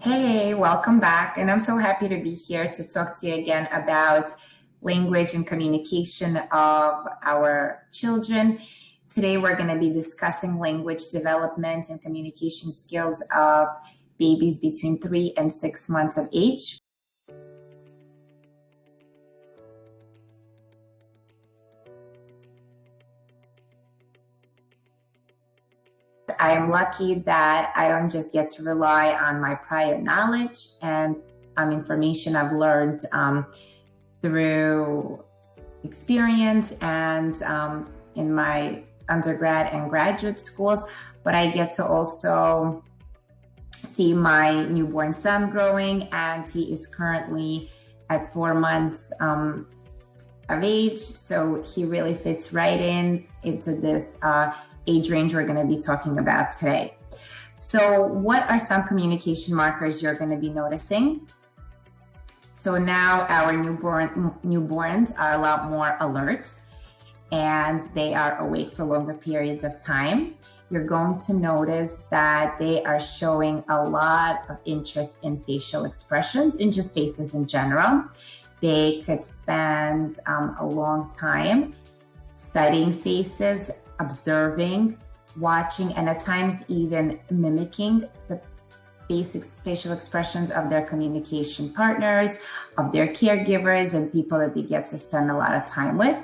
Hey, welcome back. And I'm so happy to be here to talk to you again about language and communication of our children. Today, we're going to be discussing language development and communication skills of babies between 3 and 6 months of age. I am lucky that I don't just get to rely on my prior knowledge and information I've learned through experience and in my undergrad and graduate schools, but I get to also see my newborn son growing, and he is currently at 4 months of age. So he really fits right into this age range we're going to be talking about today. So what are some communication markers you're going to be noticing? So now our newborns are a lot more alert and they are awake for longer periods of time. You're going to notice that they are showing a lot of interest in facial expressions, in just faces in general. They could spend a long time studying faces, observing, watching, and at times even mimicking the basic facial expressions of their communication partners, of their caregivers, and people that they get to spend a lot of time with.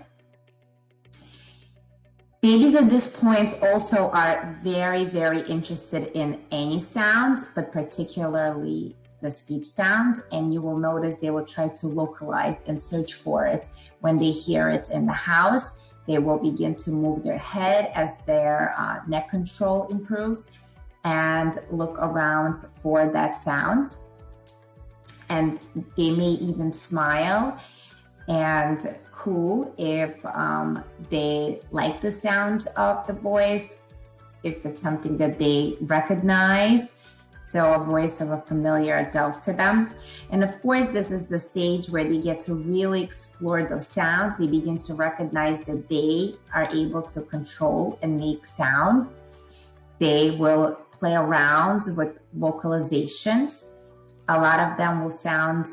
Babies at this point also are very, very interested in any sound, but particularly the speech sound, and you will notice they will try to localize and search for it. When they hear it in the house, they will begin to move their head as their neck control improves and look around for that sound. And they may even smile and coo if they like the sound of the voice, if it's something that they recognize. So a voice of a familiar adult to them. And of course, this is the stage where they get to really explore those sounds. They begin to recognize that they are able to control and make sounds. They will play around with vocalizations. A lot of them will sound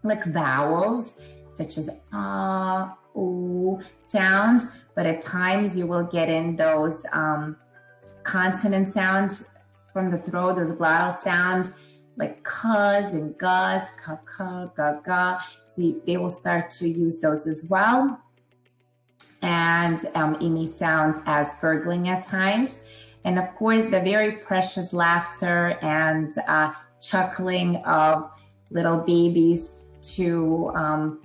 like vowels, such as ah, ooh sounds, but at times you will get in those consonant sounds from the throat, those glottal sounds like cuz and gus, ka ka, ga ga. So they will start to use those as well. And it may sound as gurgling at times. And of course, the very precious laughter and chuckling of little babies to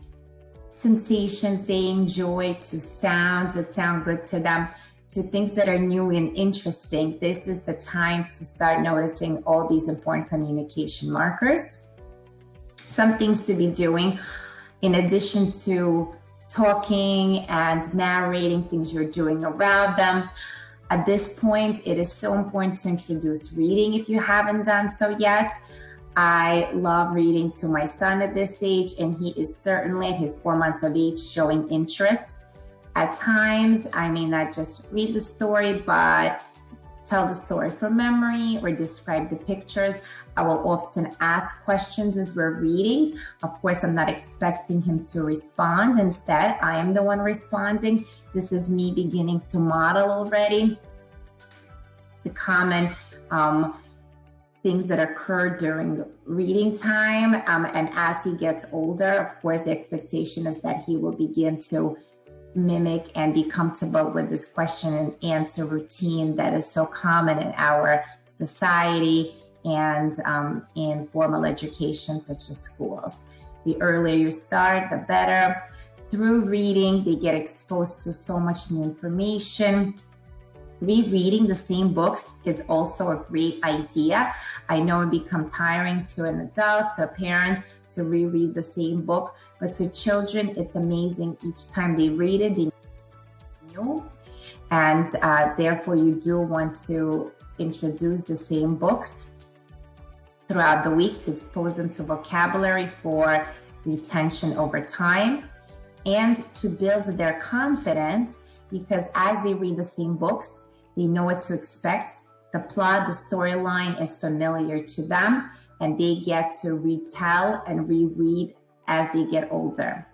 sensations they enjoy, to sounds that sound good to them, to things that are new and interesting. This is the time to start noticing all these important communication markers. Some things to be doing in addition to talking and narrating things you're doing around them. At this point, it is so important to introduce reading if you haven't done so yet. I love reading to my son at this age, and he is certainly at his 4 months of age showing interest. At times, I may not just read the story, but tell the story from memory or describe the pictures. I will often ask questions as we're reading. Of course, I'm not expecting him to respond. Instead, I am the one responding. This is me beginning to model already the common things that occur during reading time. And as he gets older, of course, the expectation is that he will begin to mimic and be comfortable with this question and answer routine that is so common in our society and in formal education, such as schools. The earlier you start, the better. Through reading, they get exposed to so much new information. Rereading the same books is also a great idea. I know it becomes tiring to an adult, to a parent, to reread the same book, but to children, it's amazing. Each time they read it, they new, and therefore you do want to introduce the same books throughout the week to expose them to vocabulary for retention over time and to build their confidence, because as they read the same books, they know what to expect. the plot, the storyline is familiar to them, and they get to retell and reread as they get older.